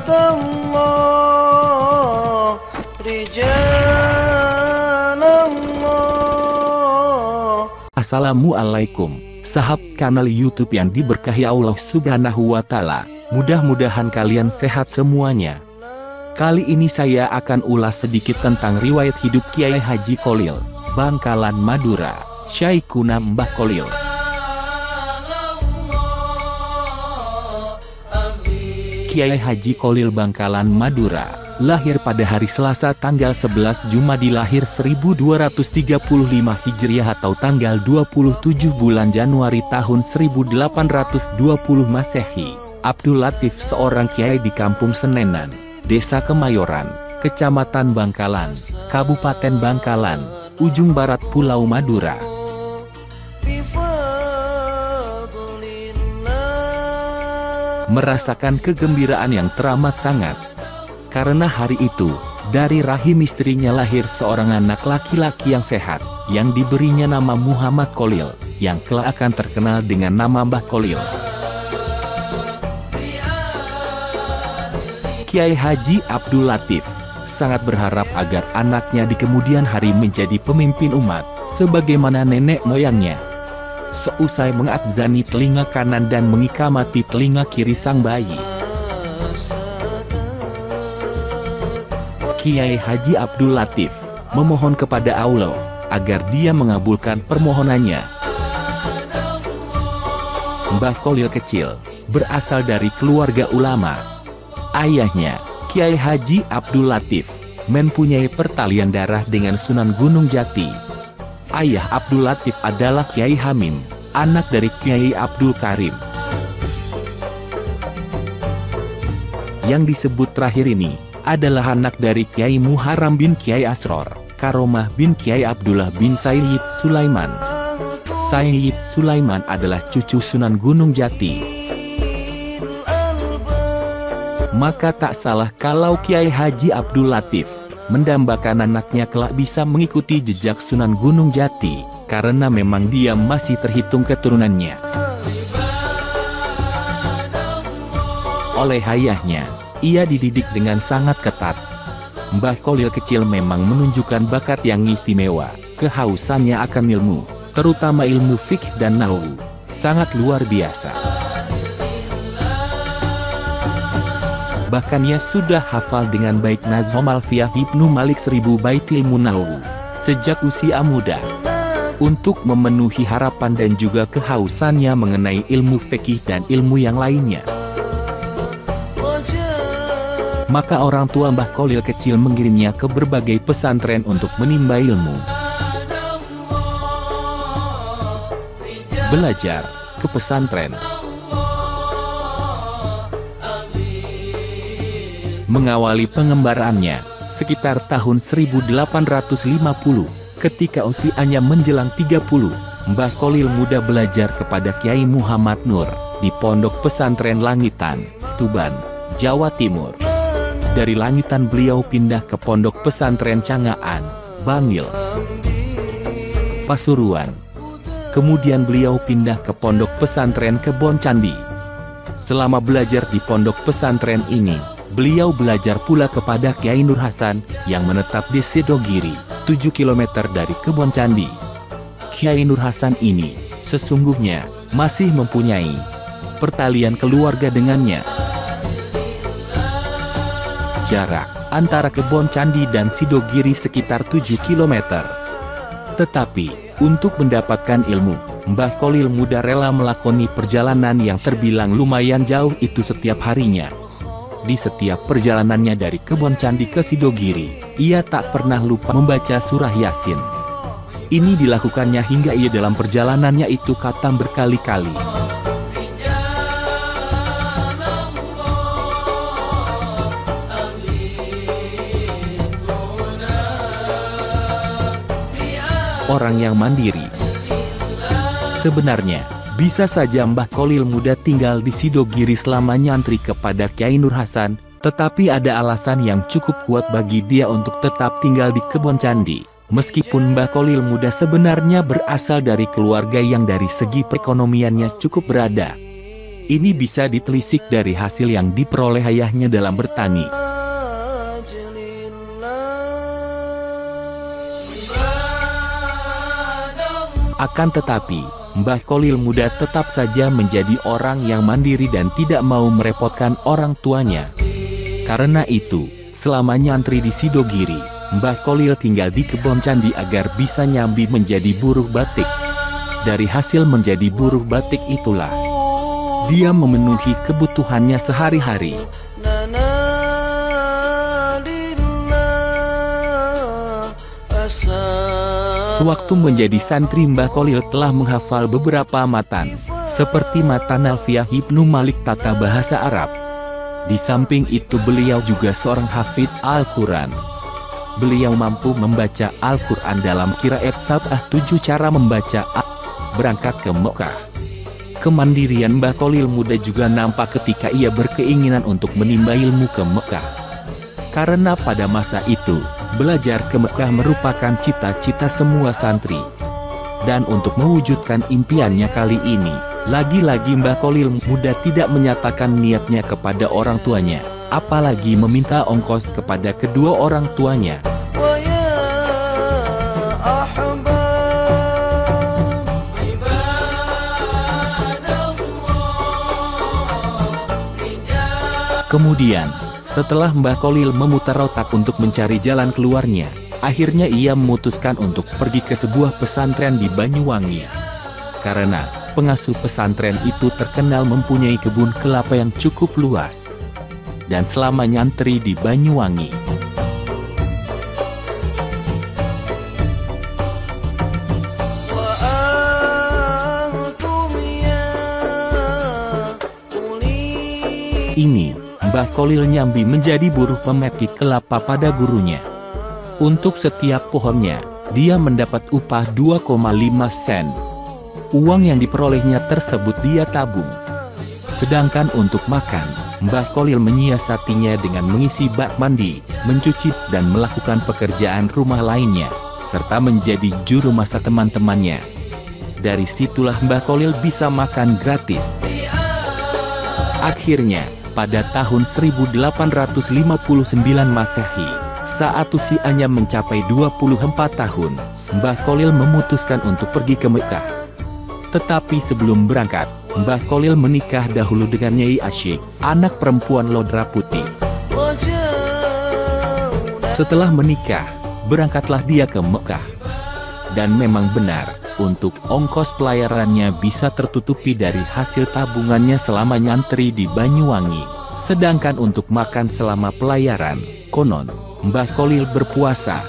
ibadallah rijalallah. Assalamualaikum, sahabat kanal YouTube yang diberkahi Allah Subhanahu wa Ta'ala. Mudah-mudahan kalian sehat semuanya. Kali ini saya akan ulas sedikit tentang riwayat hidup Kiai Haji Kholil, Bangkalan Madura, Syekhuna Mbah Kholil. Kiai Haji Kholil Bangkalan Madura lahir pada hari Selasa tanggal 11 Jumadil Ahir 1235 Hijriah atau tanggal 27 bulan Januari tahun 1820 Masehi. Abdul Latif seorang kiai di Kampung Senenan, Desa Kemayoran, Kecamatan Bangkalan, Kabupaten Bangkalan, ujung barat Pulau Madura. Merasakan kegembiraan yang teramat sangat. Karena hari itu, dari rahim istrinya lahir seorang anak laki-laki yang sehat, yang diberinya nama Muhammad Kholil, yang kelak akan terkenal dengan nama Mbah Kholil. Kiai Haji Abdul Latif sangat berharap agar anaknya di kemudian hari menjadi pemimpin umat, sebagaimana nenek moyangnya. Seusai mengadzani telinga kanan dan mengikamati telinga kiri sang bayi, Kiai Haji Abdul Latif memohon kepada Allah agar dia mengabulkan permohonannya. Mbah Kholil kecil berasal dari keluarga ulama. Ayahnya, Kiai Haji Abdul Latif, mempunyai pertalian darah dengan Sunan Gunung Jati. Ayah Abdul Latif adalah Kiai Hamim, anak dari Kiai Abdul Karim. Yang disebut terakhir ini adalah anak dari Kiai Muharram bin Kiai Asror, Karomah bin Kiai Abdullah bin Sayyid Sulaiman. Sayyid Sulaiman adalah cucu Sunan Gunung Jati. Maka tak salah kalau Kiai Haji Abdul Latif mendambakan anaknya kelak bisa mengikuti jejak Sunan Gunung Jati, karena memang dia masih terhitung keturunannya. Oleh ayahnya, ia dididik dengan sangat ketat. Mbah Kholil kecil memang menunjukkan bakat yang istimewa, kehausannya akan ilmu, terutama ilmu fikih dan nahwu, sangat luar biasa. Bahkan ia sudah hafal dengan baik Nazom Alfiyah Ibnu Malik 1000 bait ilmu nahwu sejak usia muda. Untuk memenuhi harapan dan juga kehausannya mengenai ilmu fikih dan ilmu yang lainnya, maka orang tua Mbah Kholil kecil mengirimnya ke berbagai pesantren untuk menimba ilmu. Belajar ke pesantren. Mengawali pengembaraannya sekitar tahun 1850, ketika usianya menjelang 30, Mbah Kholil muda belajar kepada Kiai Muhammad Nur di Pondok Pesantren Langitan, Tuban, Jawa Timur. Dari Langitan beliau pindah ke Pondok Pesantren Cangaan, Bangil, Pasuruan. Kemudian beliau pindah ke Pondok Pesantren Kebon Candi. Selama belajar di Pondok Pesantren ini, beliau belajar pula kepada Kiai Nur Hasan yang menetap di Sidogiri, 7 km dari Kebon Candi. Kiai Nur Hasan ini sesungguhnya masih mempunyai pertalian keluarga dengannya. Jarak antara Kebon Candi dan Sidogiri sekitar 7 km. Tetapi, untuk mendapatkan ilmu, Mbah Kholil muda rela melakoni perjalanan yang terbilang lumayan jauh itu setiap harinya. Di setiap perjalanannya dari Kebon Candi ke Sidogiri, ia tak pernah lupa membaca surah Yasin. Ini dilakukannya hingga ia dalam perjalanannya itu khatam berkali-kali. Orang yang mandiri. Sebenarnya, bisa saja Mbah Kholil muda tinggal di Sidogiri selama nyantri kepada Kiai Nur Hasan, tetapi ada alasan yang cukup kuat bagi dia untuk tetap tinggal di Kebon Candi. Meskipun Mbah Kholil muda sebenarnya berasal dari keluarga yang dari segi perekonomiannya cukup berada. Ini bisa ditelisik dari hasil yang diperoleh ayahnya dalam bertani. Akan tetapi, Mbah Kholil muda tetap saja menjadi orang yang mandiri dan tidak mau merepotkan orang tuanya. Karena itu, selama nyantri di Sidogiri, Mbah Kholil tinggal di kebun candi agar bisa nyambi menjadi buruh batik. Dari hasil menjadi buruh batik itulah, dia memenuhi kebutuhannya sehari-hari. Sewaktu menjadi santri, Mbah Kholil telah menghafal beberapa matan, seperti matan Alfiah Ibnu Malik tata bahasa Arab. Di samping itu beliau juga seorang hafidz Al-Quran. Beliau mampu membaca Al-Quran dalam qiraat sab'ah 7 cara membaca berangkat ke Mekah. Kemandirian Mbah Kholil muda juga nampak ketika ia berkeinginan untuk menimba ilmu ke Mekah. Karena pada masa itu, belajar ke Mekah merupakan cita-cita semua santri. Dan untuk mewujudkan impiannya kali ini, lagi-lagi Mbah Kholil muda tidak menyatakan niatnya kepada orang tuanya, apalagi meminta ongkos kepada kedua orang tuanya. Kemudian, setelah Mbah Kholil memutar otak untuk mencari jalan keluarnya, akhirnya ia memutuskan untuk pergi ke sebuah pesantren di Banyuwangi. Karena pengasuh pesantren itu terkenal mempunyai kebun kelapa yang cukup luas. Dan selama nyantri di Banyuwangi, ini Mbah Kholil nyambi menjadi buruh pemetik kelapa pada gurunya. Untuk setiap pohonnya, dia mendapat upah 2,5 sen. Uang yang diperolehnya tersebut dia tabung. Sedangkan untuk makan, Mbah Kholil menyiasatinya dengan mengisi bak mandi, mencuci, dan melakukan pekerjaan rumah lainnya, serta menjadi juru masak teman-temannya. Dari situlah Mbah Kholil bisa makan gratis. Akhirnya, pada tahun 1859 Masehi, saat usianya mencapai 24 tahun, Mbah Kholil memutuskan untuk pergi ke Mekah. Tetapi sebelum berangkat, Mbah Kholil menikah dahulu dengan Nyai Asyik, anak perempuan Lodra Putih. Setelah menikah, berangkatlah dia ke Mekah. Dan memang benar, untuk ongkos pelayarannya bisa tertutupi dari hasil tabungannya selama nyantri di Banyuwangi. Sedangkan untuk makan selama pelayaran, konon, Mbah Kholil berpuasa.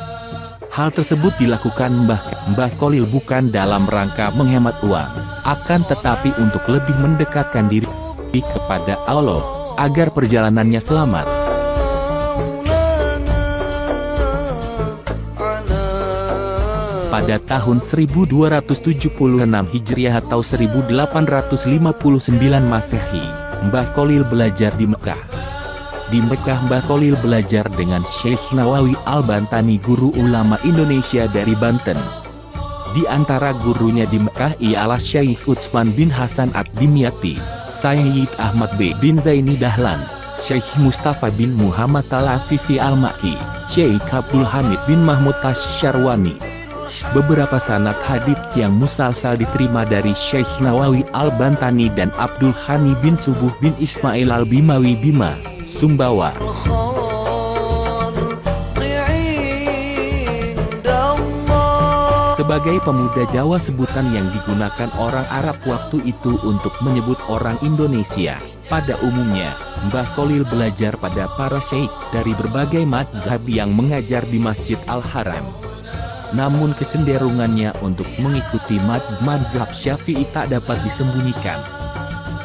Hal tersebut dilakukan Mbah Kholil bukan dalam rangka menghemat uang, akan tetapi untuk lebih mendekatkan diri kepada Allah, agar perjalanannya selamat. Pada tahun 1276 Hijriah atau 1859 Masehi, Mbah Kholil belajar di Mekah. Di Mekah Mbah Kholil belajar dengan Syekh Nawawi Al-Bantani, guru ulama Indonesia dari Banten. Di antara gurunya di Mekah ialah Syekh Utsman bin Hasan Ad-Dimyati, Syekh Ahmad bin Zaini Dahlan, Syekh Mustafa bin Muhammad Al-Afifi Al-Makki, Syekh Abdul Hamid bin Mahmud Asy-Syarwani. Beberapa sanad hadits yang musalsal diterima dari Syekh Nawawi Al-Bantani dan Abdul Ghani bin Subuh bin Ismail Al-Bimawi Bima, Sumbawa. Sebagai pemuda Jawa, sebutan yang digunakan orang Arab waktu itu untuk menyebut orang Indonesia. Pada umumnya, Mbah Kholil belajar pada para syekh dari berbagai mazhab yang mengajar di Masjid Al-Haram. Namun kecenderungannya untuk mengikuti mazhab Syafi'i tak dapat disembunyikan.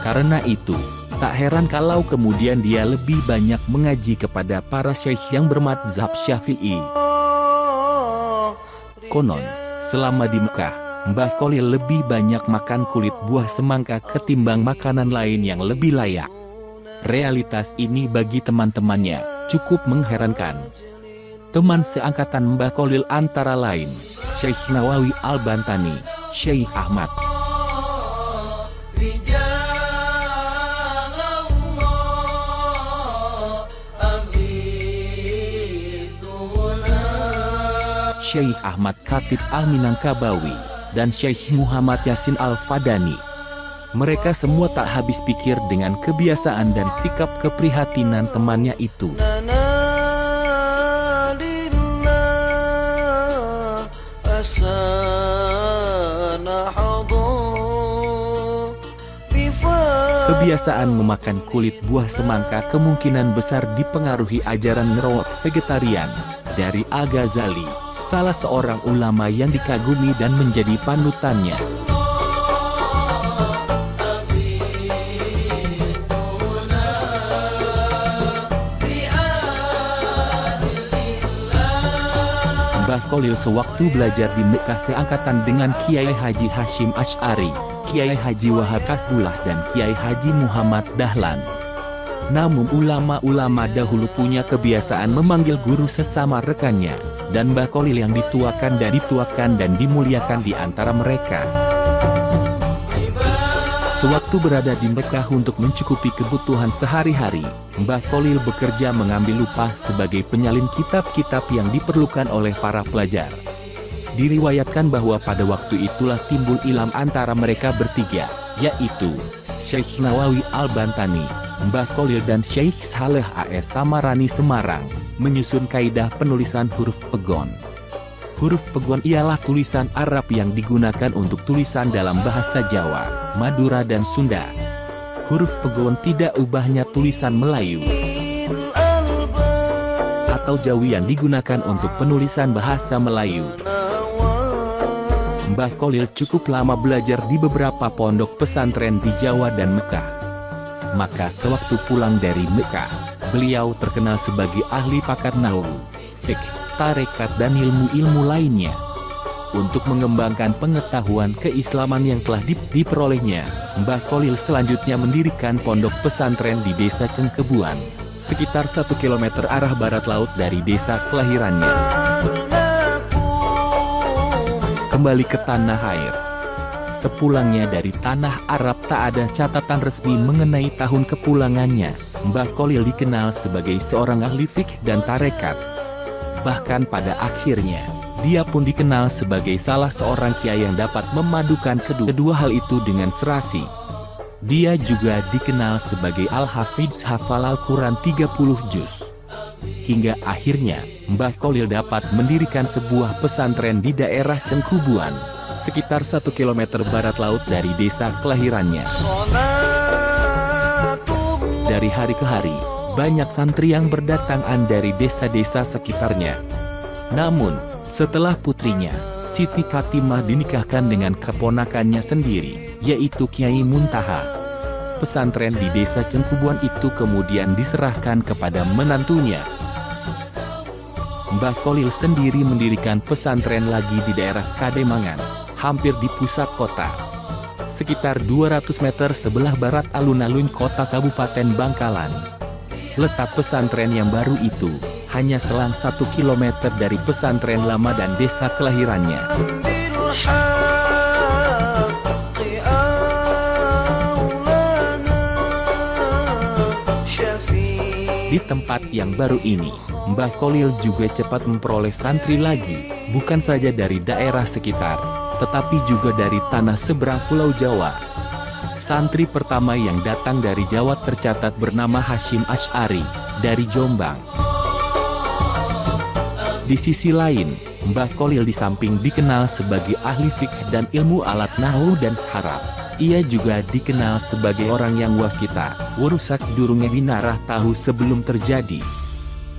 Karena itu, tak heran kalau kemudian dia lebih banyak mengaji kepada para syekh yang bermadzhab Syafi'i. Konon, selama di Mekah, Mbah Kholil lebih banyak makan kulit buah semangka ketimbang makanan lain yang lebih layak. Realitas ini bagi teman-temannya cukup mengherankan. Teman seangkatan Mbah Kholil antara lain Syekh Nawawi Al-Bantani, Syekh Ahmad Syekh Ahmad Khatib Al-Minangkabawi, dan Syekh Muhammad Yasin Al-Fadani. Mereka semua tak habis pikir dengan kebiasaan dan sikap keprihatinan temannya itu. Kebiasaan memakan kulit buah semangka kemungkinan besar dipengaruhi ajaran ngerawat vegetarian dari Al-Ghazali, salah seorang ulama yang dikagumi dan menjadi panutannya. Mbah Kholil sewaktu belajar di Mekah seangkatan dengan Kiai Haji Hashim Asy'ari, Kiai Haji Wahab Kasbullah dan Kiai Haji Muhammad Dahlan. Namun ulama-ulama dahulu punya kebiasaan memanggil guru sesama rekannya, dan Mbah Kholil yang dituakan dan dimuliakan di antara mereka. Sewaktu berada di Mekah untuk mencukupi kebutuhan sehari-hari, Mbah Kholil bekerja mengambil upah sebagai penyalin kitab-kitab yang diperlukan oleh para pelajar. Diriwayatkan bahwa pada waktu itulah timbul ilham antara mereka bertiga, yaitu Syekh Nawawi Al-Bantani, Mbah Kholil dan Syekh Saleh A.S. Samarani Semarang, menyusun kaidah penulisan huruf pegon. Huruf pegon ialah tulisan Arab yang digunakan untuk tulisan dalam bahasa Jawa, Madura dan Sunda. Huruf pegon tidak ubahnya tulisan Melayu atau Jawi yang digunakan untuk penulisan bahasa Melayu. Mbah Kholil cukup lama belajar di beberapa pondok pesantren di Jawa dan Mekah. Maka sewaktu pulang dari Mekah, beliau terkenal sebagai ahli pakar nahwu, fiqh, tarekat dan ilmu-ilmu lainnya. Untuk mengembangkan pengetahuan keislaman yang telah diperolehnya, Mbah Kholil selanjutnya mendirikan pondok pesantren di desa Cengkebuan, sekitar 1 km arah barat laut dari desa kelahirannya. Kembali ke tanah air. Sepulangnya dari tanah Arab tak ada catatan resmi mengenai tahun kepulangannya. Mbah Kholil dikenal sebagai seorang ahli fikih dan tarekat. Bahkan pada akhirnya, dia pun dikenal sebagai salah seorang kiai yang dapat memadukan kedua hal itu dengan serasi. Dia juga dikenal sebagai Al-Hafidz, hafal Al-Quran 30 juz. Hingga akhirnya, Mbah Kholil dapat mendirikan sebuah pesantren di daerah Cengkubuan, sekitar 1 km barat laut dari desa kelahirannya. Dari hari ke hari, banyak santri yang berdatangan dari desa-desa sekitarnya. Namun, setelah putrinya, Siti Fatimah dinikahkan dengan keponakannya sendiri, yaitu Kiai Muntaha, pesantren di desa Cengkubuan itu kemudian diserahkan kepada menantunya. Mbah Kholil sendiri mendirikan pesantren lagi di daerah Kademangan, hampir di pusat kota. Sekitar 200 meter sebelah barat alun-alun kota Kabupaten Bangkalan. Letak pesantren yang baru itu hanya selang 1 km dari pesantren lama dan desa kelahirannya. Di tempat yang baru ini, Mbah Kholil juga cepat memperoleh santri lagi, bukan saja dari daerah sekitar, tetapi juga dari tanah seberang Pulau Jawa. Santri pertama yang datang dari Jawa tercatat bernama Hashim Asy'ari, dari Jombang. Di sisi lain, Mbah Kholil di samping dikenal sebagai ahli fikih dan ilmu alat nahwu dan saraf, ia juga dikenal sebagai orang yang wasita, warusak durungnya binarah tahu sebelum terjadi.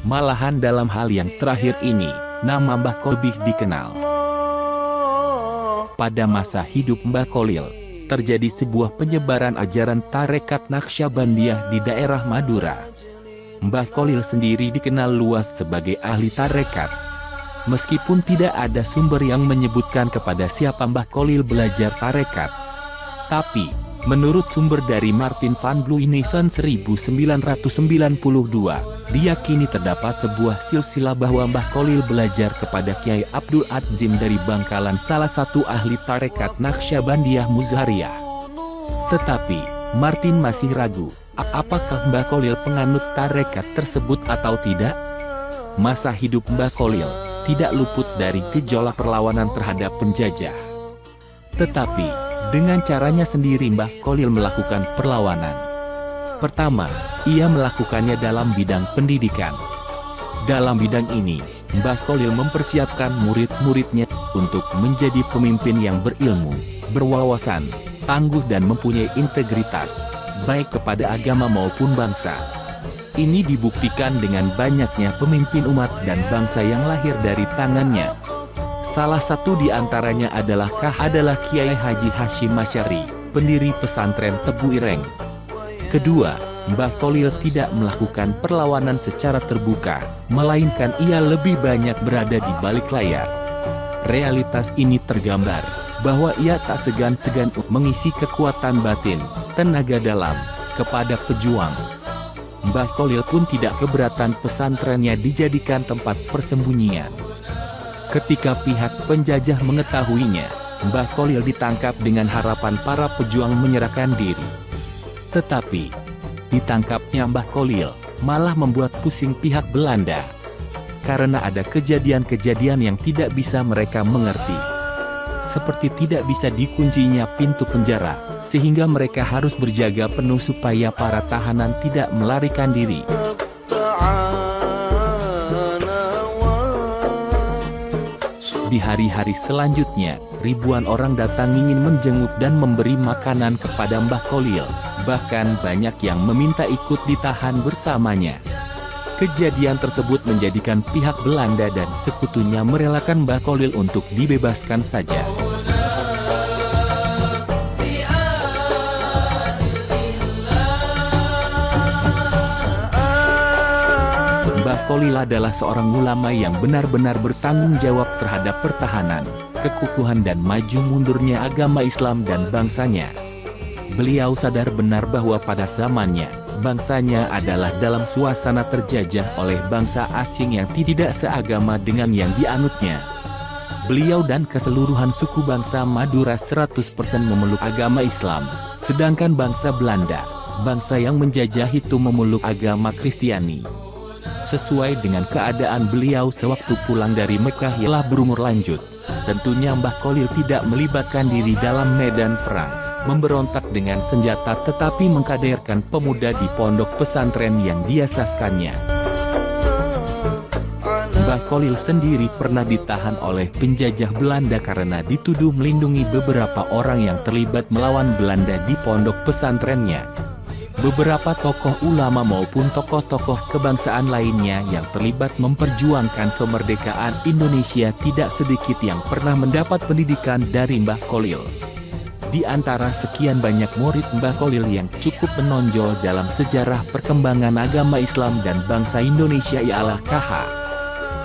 Malahan dalam hal yang terakhir ini, nama Mbah Kholil lebih dikenal. Pada masa hidup Mbah Kholil, terjadi sebuah penyebaran ajaran tarekat Naqsyabandiyah di daerah Madura. Mbah Kholil sendiri dikenal luas sebagai ahli tarekat. Meskipun tidak ada sumber yang menyebutkan kepada siapa Mbah Kholil belajar tarekat, tapi menurut sumber dari Martin van Bluynesen 1992, diyakini terdapat sebuah silsilah bahwa Mbah Kholil belajar kepada Kiai Abdul Adzim dari Bangkalan, salah satu ahli tarekat Naqsyabandiyah Muzhariyah. Tetapi, Martin masih ragu, apakah Mbah Kholil penganut tarekat tersebut atau tidak? Masa hidup Mbah Kholil tidak luput dari gejolak perlawanan terhadap penjajah. Tetapi, dengan caranya sendiri Mbah Kholil melakukan perlawanan. Pertama, ia melakukannya dalam bidang pendidikan. Dalam bidang ini, Mbah Kholil mempersiapkan murid-muridnya untuk menjadi pemimpin yang berilmu, berwawasan, tangguh dan mempunyai integritas, baik kepada agama maupun bangsa. Ini dibuktikan dengan banyaknya pemimpin umat dan bangsa yang lahir dari tangannya. Salah satu di antaranya adalah Kiai Haji Hashim Asy'ari, pendiri pesantren Tebu Ireng. Kedua, Mbah Kholil tidak melakukan perlawanan secara terbuka, melainkan ia lebih banyak berada di balik layar. Realitas ini tergambar bahwa ia tak segan-segan untuk mengisi kekuatan batin, tenaga dalam, kepada pejuang. Mbah Kholil pun tidak keberatan pesantrennya dijadikan tempat persembunyian. Ketika pihak penjajah mengetahuinya, Mbah Kholil ditangkap dengan harapan para pejuang menyerahkan diri. Tetapi, ditangkapnya Mbah Kholil malah membuat pusing pihak Belanda. Karena ada kejadian-kejadian yang tidak bisa mereka mengerti. Seperti tidak bisa dikuncinya pintu penjara, sehingga mereka harus berjaga penuh supaya para tahanan tidak melarikan diri. Di hari-hari selanjutnya, ribuan orang datang ingin menjenguk dan memberi makanan kepada Mbah Kholil. Bahkan banyak yang meminta ikut ditahan bersamanya. Kejadian tersebut menjadikan pihak Belanda dan sekutunya merelakan Mbah Kholil untuk dibebaskan saja. Mbah Kholil adalah seorang ulama yang benar-benar bertanggung jawab terhadap pertahanan, kekukuhan dan maju mundurnya agama Islam dan bangsanya. Beliau sadar benar bahwa pada zamannya, bangsanya adalah dalam suasana terjajah oleh bangsa asing yang tidak seagama dengan yang dianutnya. Beliau dan keseluruhan suku bangsa Madura 100% memeluk agama Islam, sedangkan bangsa Belanda, bangsa yang menjajah itu memeluk agama Kristiani. Sesuai dengan keadaan beliau sewaktu pulang dari Mekah ialah berumur lanjut, tentunya Mbah Kholil tidak melibatkan diri dalam medan perang, memberontak dengan senjata tetapi mengkaderkan pemuda di pondok pesantren yang diasaskannya. Mbah Kholil sendiri pernah ditahan oleh penjajah Belanda karena dituduh melindungi beberapa orang yang terlibat melawan Belanda di pondok pesantrennya. Beberapa tokoh ulama maupun tokoh-tokoh kebangsaan lainnya yang terlibat memperjuangkan kemerdekaan Indonesia tidak sedikit yang pernah mendapat pendidikan dari Mbah Kholil. Di antara sekian banyak murid Mbah Kholil yang cukup menonjol dalam sejarah perkembangan agama Islam dan bangsa Indonesia ialah K.H.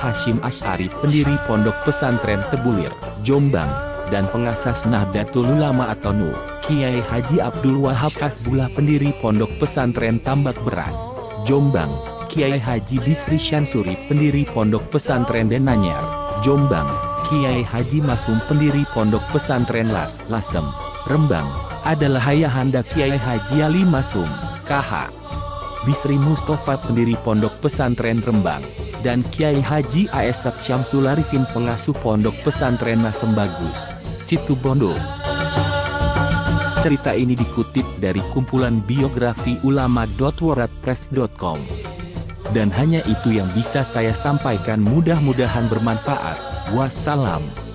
Hashim Asy'ari, pendiri pondok pesantren Tebulir, Jombang, dan pengasas Nahdlatul Ulama atau NU, Kiai Haji Abdul Wahab Hasbullah, pendiri pondok pesantren Tambak Beras, Jombang, Kiai Haji Bisri Syansuri, pendiri pondok pesantren Denanyar, Jombang, Kiai Haji Masum, pendiri pondok pesantren Lasem, Rembang, adalah ayahanda Kiai Haji Ali Masum, K.H. Bisri Mustafa, pendiri pondok pesantren Rembang, dan Kiai Haji Aesat Syamsul Arifin, pengasuh pondok pesantren Lasem Bagus, Situbondo. Cerita ini dikutip dari kumpulan biografi ulama.wordpress.com. Dan hanya itu yang bisa saya sampaikan, mudah-mudahan bermanfaat. Wassalam.